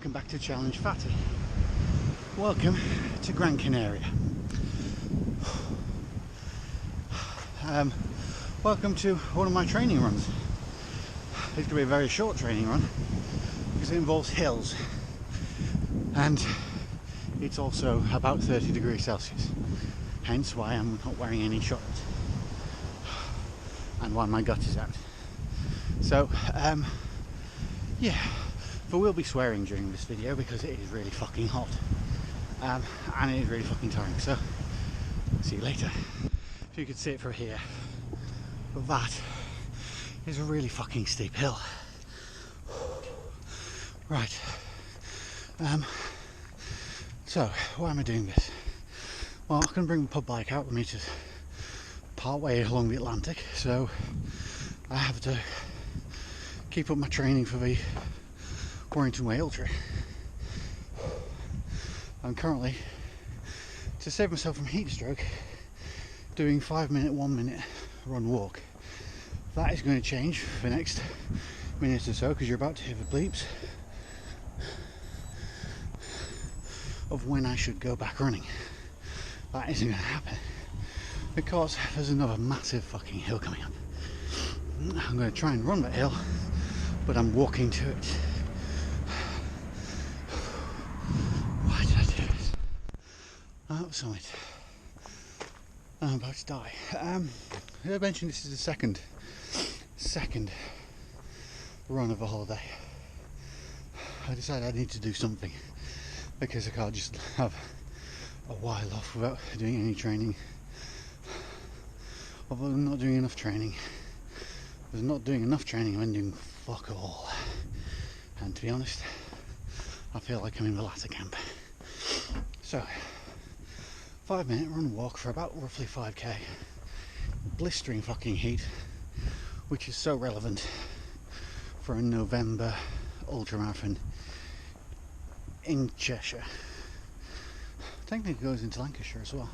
welcome back to Challenge Fatty. Welcome to Gran Canaria. Welcome to one of my training runs. It's going to be a very short training run because it involves hills and it's also about 30 degrees Celsius, hence why I'm not wearing any shorts and why my gut is out. So yeah, but we'll be swearing during this video because it is really fucking hot and it is really fucking tiring. So see you later. If you could see it from here, but that is a really fucking steep hill. Right. So why am I doing this? Well, I can bring the pub bike out with me to part way along the Atlantic, so I have to keep up my training for the Warrington Way Ultra. I'm currently, to save myself from heat stroke, doing 5 minute, 1 minute run walk. That is going to change for the next minute or so because you're about to hear the bleeps of when I should go back running. That isn't going to happen because there's another massive fucking hill coming up. I'm going to try and run that hill, but I'm walking to it. Why did I do this? Oh, summit. I'm about to die. I mentioned this is the second run of a holiday. I decided I need to do something because I can't just have a while off without doing any training. Although I'm not doing enough training. There's not doing enough training, I'm doing fuck all. And to be honest, I feel like I'm in the latter camp. So 5 minute run walk for about roughly 5k. Blistering fucking heat, which is so relevant for a November ultramarathon in Cheshire. Technically it goes into Lancashire as well.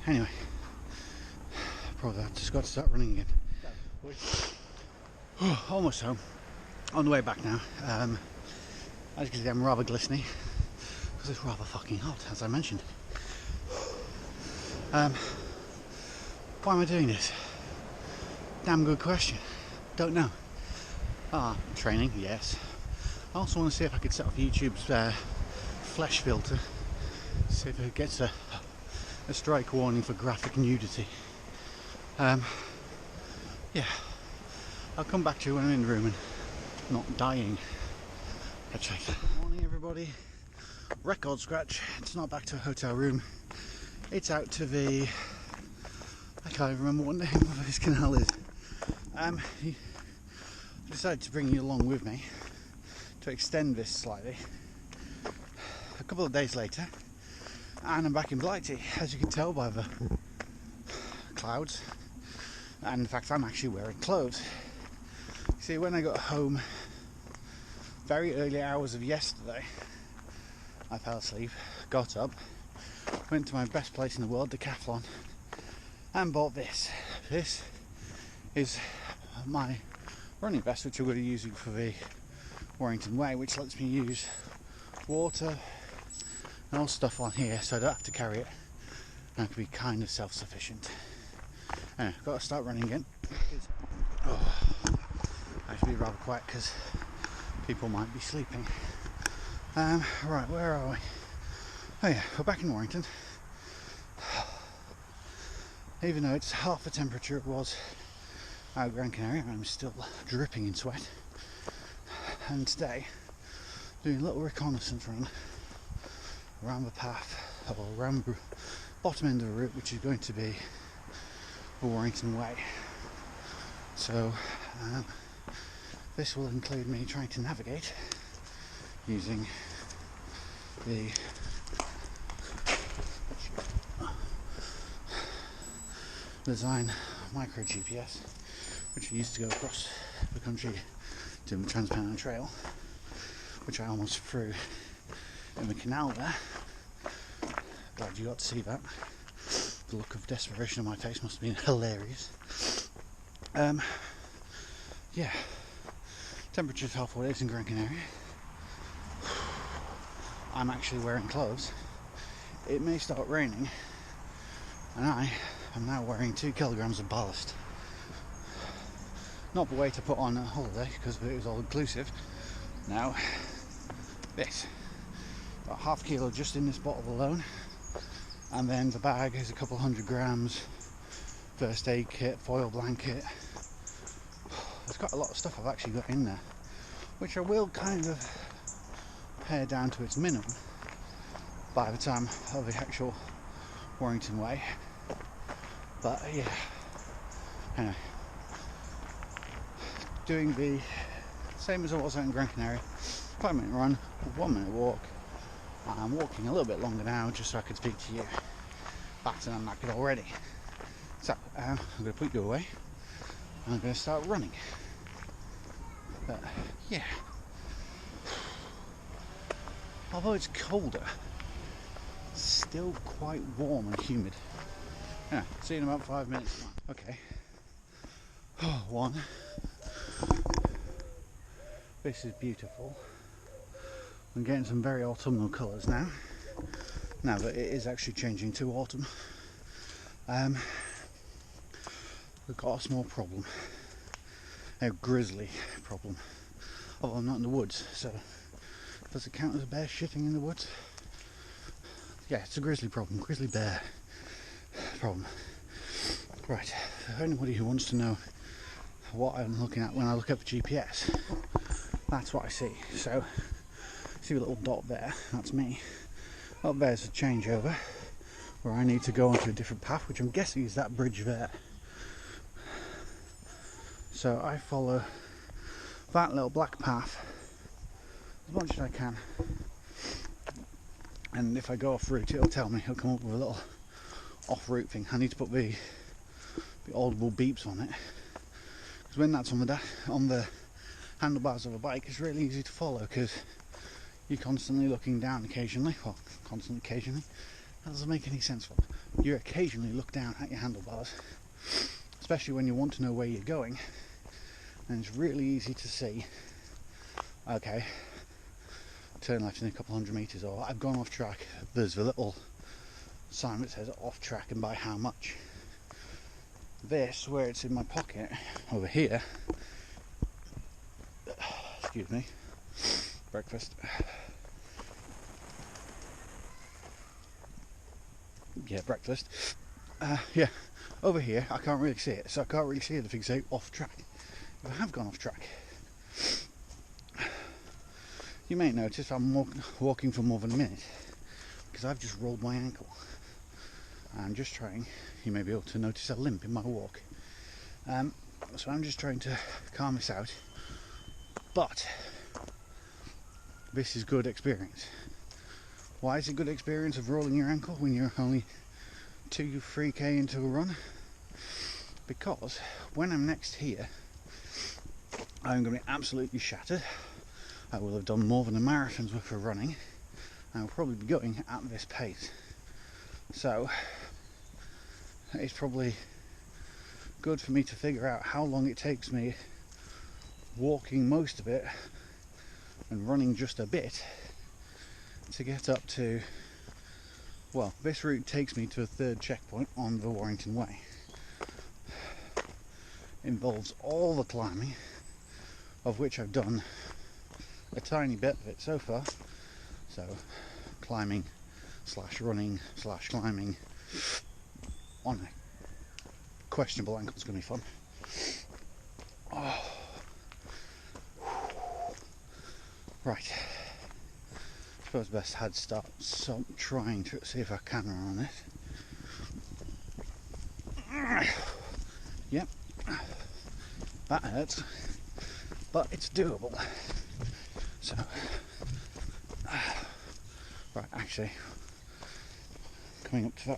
Anyway, probably I've just got to start running again. Almost home. On the way back now. As you can see, I'm rather glistening because it's rather fucking hot, as I mentioned. Why am I doing this? Damn good question. Don't know. Training, yes. I also want to see if I could set off YouTube's flesh filter. See if it gets a strike warning for graphic nudity. Yeah. I'll come back to you when I'm in the room and not dying. Catch you later. Good morning, everybody. Record scratch. It's not back to a hotel room. It's out to the... I can't even remember what the name of this canal is. I decided to bring you along with me to extend this slightly. A couple of days later, and I'm back in Blighty, as you can tell by the clouds, and the fact I'm actually wearing clothes. See, when I got home, very early hours of yesterday, I fell asleep, got up, went to my best place in the world, Decathlon, and bought this. This is my running vest, which I'm going to be using for the Warrington Way, which lets me use water and all stuff on here so I don't have to carry it and I can be kind of self-sufficient. Anyway, I've got to start running again. I have to be rather quiet because people might be sleeping. Right, where are we? Oh yeah, we're back in Warrington. Even though it's half the temperature it was at Gran Canaria, I'm still dripping in sweat. And today, doing a little reconnaissance run around the path, or around the bottom end of the route, which is going to be the Warrington Way. So, this will include me trying to navigate using the Design micro GPS, which I used to go across the country doing the Trans-Pennine Trail, which I almost threw in the canal there. Glad you got to see that. The look of desperation on my face must have been hilarious. Yeah, temperature's half what it is in Gran Canaria. I'm actually wearing clothes, it may start raining, and I am now wearing 2 kilograms of ballast. Not the way to put on a holiday because it was all inclusive. Now, this, about half kilo just in this bottle alone, and then the bag is a couple 100 grams, first aid kit, foil blanket. There's quite a lot of stuff I've actually got in there, which I will kind of pare down to its minimum by the time of the actual Warrington Way. But yeah, anyway, doing the same as I was out in Gran Canaria, 5-minute run, 1-minute walk. I'm walking a little bit longer now just so I can speak to you. Back and I'm knackered already. So I'm going to put you away and I'm going to start running. But yeah, although it's colder, it's still quite warm and humid. Yeah, see you in about 5 minutes. Okay. One. This is beautiful. I'm getting some very autumnal colours now that it is actually changing to autumn. We've got a small problem, a grizzly problem. Although I'm not in the woods, so does it count as a bear shitting in the woods? Yeah, it's a grizzly problem, grizzly bear problem. Right, for anybody who wants to know what I'm looking at when I look up the GPS, that's what I see. So, see a little dot there, that's me. Up there's a changeover where I need to go onto a different path, which I'm guessing is that bridge there. So I follow that little black path as much as I can, and if I go off route it'll tell me, it'll come up with a little off route thing. I need to put the audible beeps on it, because when that's on the handlebars of a bike, it's really easy to follow because you're constantly looking down occasionally. Well, occasionally. That doesn't make any sense. You occasionally look down at your handlebars, especially when you want to know where you're going, and it's really easy to see, okay, turn left in a couple 100 metres, or I've gone off track. There's a little sign that says off track and by how much. This, where it's in my pocket over here, excuse me, breakfast. Yeah, breakfast. Yeah, over here I can't really see it, so I can't really see anything say off track. If I have gone off track, you may notice I'm walking for more than a minute because I've just rolled my ankle. I'm just trying, you may be able to notice a limp in my walk. So I'm just trying to calm this out, but this is good experience. Why is it good experience of rolling your ankle when you're only 2-3k into a run? Because when I'm next here, I'm going to be absolutely shattered. I will have done more than a marathon's worth of running, and I'll probably be going at this pace. So it's probably good for me to figure out how long it takes me walking most of it and running just a bit to get up to, well, this route takes me to a third checkpoint on the Warrington Way. Involves all the climbing, of which I've done a tiny bit of it so far. So climbing / running / climbing on a questionable ankle is going to be fun. Oh. Right, I suppose best had start trying to see if I can run on it. Yep, that hurts, but it's doable. So, right, actually, coming up to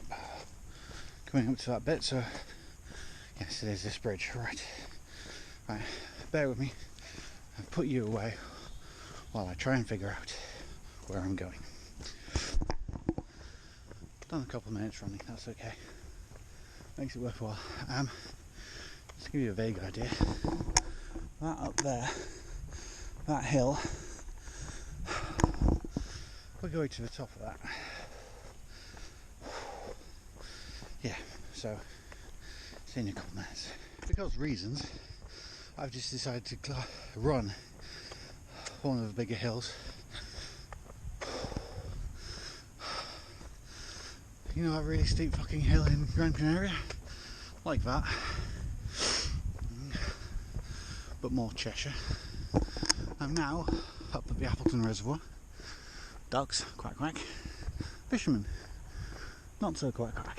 that bit. So, yes, it is this bridge. Right, bear with me. I've put you away while I try and figure out where I'm going. Done a couple of minutes running, that's okay. Makes it worthwhile. Just to give you a vague idea, that up there, that hill, we'll go to the top of that. Yeah, so scenic on that. Because reasons, I've just decided to run one of the bigger hills. You know that really steep fucking hill in Gran Canaria? Like that. But more Cheshire. I'm now up at the Appleton Reservoir. Ducks, quack quack. Fishermen, not so quack quack.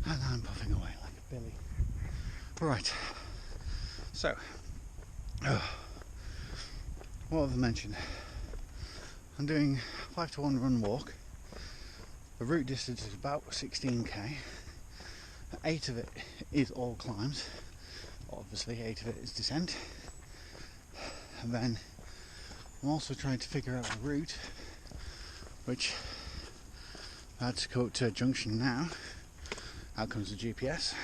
And I'm puffing away like a billy. Right, so, what have I mentioned? I'm doing 5 to 1 run walk. The route distance is about 16k. 8 of it is all climbs. Obviously 8 of it is descent. And then I'm also trying to figure out the route, which I had to go to a junction now. Out comes the GPS.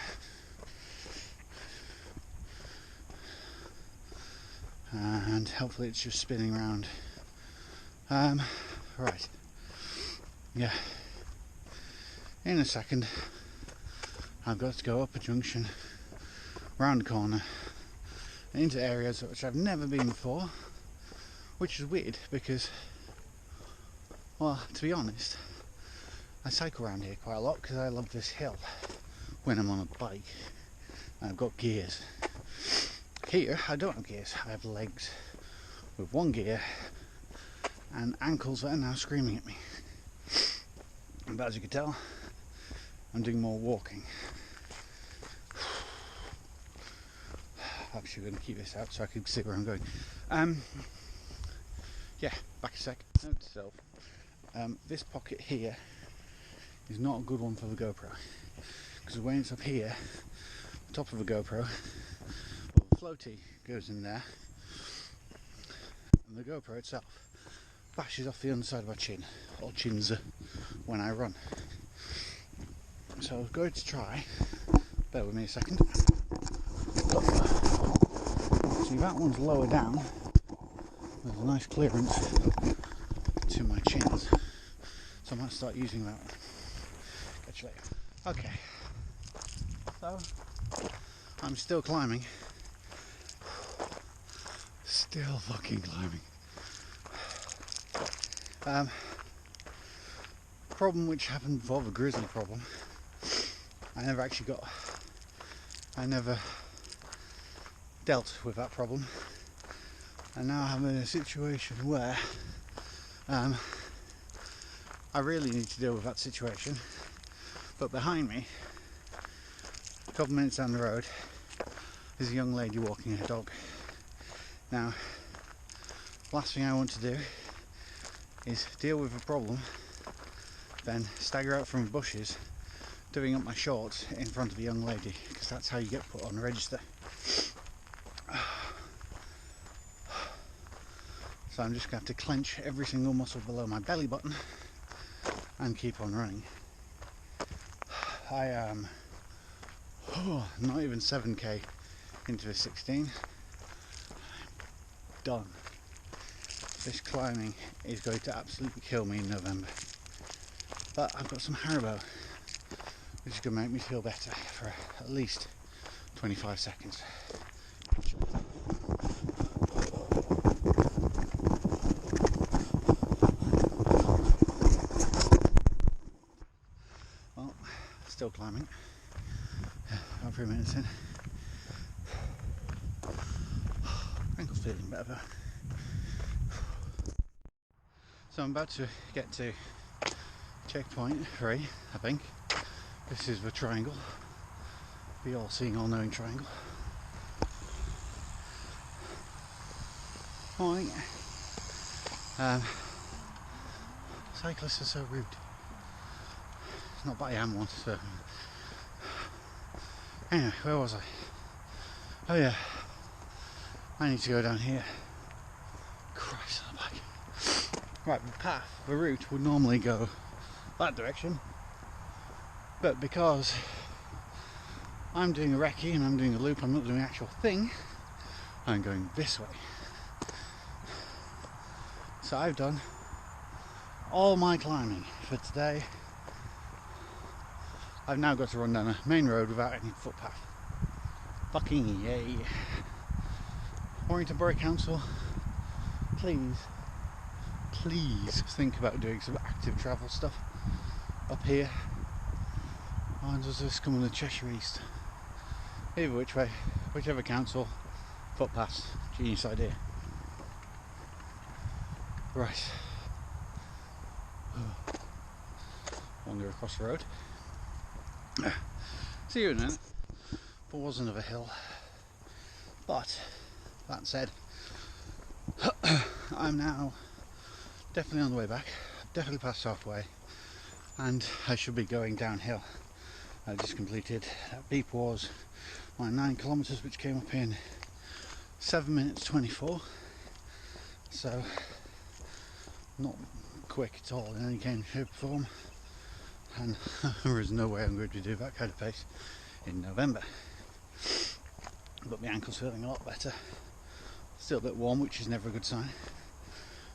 And hopefully it's just spinning around. Right. Yeah. In a second, I've got to go up a junction, round a corner, into areas which I've never been before, which is weird because, well, to be honest, I cycle around here quite a lot because I love this hill when I'm on a bike and I've got gears. Here I don't have gears, I have legs with one gear and ankles that are now screaming at me. But as you can tell, I'm doing more walking. I'm actually going to keep this out so I can see where I'm going. Yeah, back a sec. Note to self. This pocket here is not a good one for the GoPro, because when it's up here, the top of the GoPro, well, the floaty goes in there, and the GoPro itself bashes off the underside of my chin, or chins, when I run. So I was going to try, bear with me a second. See, that one's lower down, there's a nice clearance to my chins, so I might start using that one. Catch you later. Okay, so I'm still climbing, still fucking climbing. Problem which happened before, the grizzly problem, I never dealt with that problem, and now I'm in a situation where I really need to deal with that situation. But behind me, a couple minutes down the road, is a young lady walking her dog. Now, last thing I want to do is deal with a problem, then stagger out from the bushes, doing up my shorts in front of a young lady, because that's how you get put on a register. So I'm just going to have to clench every single muscle below my belly button and keep on running. I am not even 7k into the 16. I'm done. This climbing is going to absolutely kill me in November. But I've got some Haribo, which is going to make me feel better for at least 25 seconds. Well, still climbing. About 3 minutes in. Ankle's feeling better. So I'm about to get to checkpoint 3, I think. This is the triangle, the all-seeing, all-knowing triangle. Morning. Cyclists are so rude. It's not that I am one, so... Anyway, where was I? Oh yeah, I need to go down here. Christ on the back. Right, the path, the route would normally go that direction, but because I'm doing a recce and I'm doing a loop, I'm not doing the actual thing, I'm going this way. So I've done all my climbing for today. I've now got to run down a main road without any footpath. Fucking yay. Warrington Borough Council, please think about doing some active travel stuff up here. And does this come on the Cheshire East? Either which way, whichever council, footpaths, genius idea. Right. Wander across the road. See you in a minute. There was another hill. But, that said, I'm now definitely on the way back. I've definitely passed halfway. And I should be going downhill. I just completed that beep was my 9 kilometres, which came up in 7 minutes 24. So, not quick at all in any kind of shape or form. And there is no way I'm going to do that kind of pace in November. But my ankle's feeling a lot better. Still a bit warm, which is never a good sign.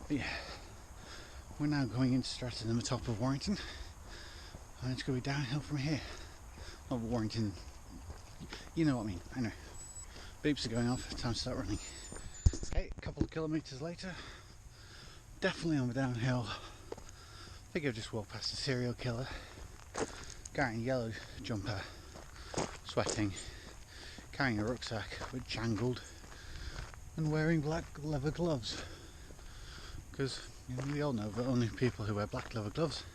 But yeah, we're now going into Stratton, the top of Warrington, and it's going to be downhill from here. Not Warrington, you know what I mean. Anyway, beeps are going off, time to start running. Okay, a couple of kilometres later, definitely on the downhill. I think I've just walked past a serial killer, guy in a yellow jumper, sweating, carrying a rucksack which jangled, and wearing black leather gloves. Because we all know that only people who wear black leather gloves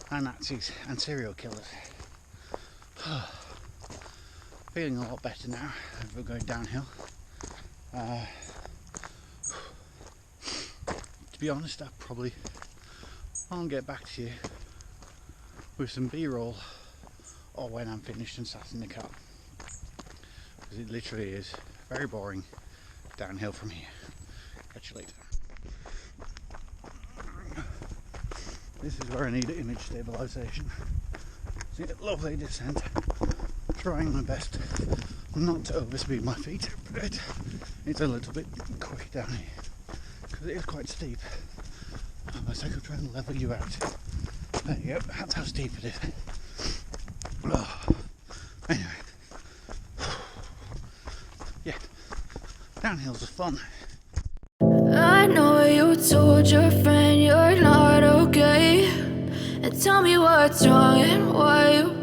are Nazis and serial killers. Feeling a lot better now as we're going downhill. To be honest, I'll get back to you with some B-roll or when I'm finished and sat in the car, because it literally is very boring downhill from here. Catch you later. This is where I need image stabilisation. See a lovely descent. Trying my best not to overspeed my feet, but it's a little bit quick down here because it is quite steep. Unless I could try and level you out. There you go, that's how steep it is. Anyway. Yeah. Downhills are fun. I know you told your friend you're not okay, and tell me what's wrong and why you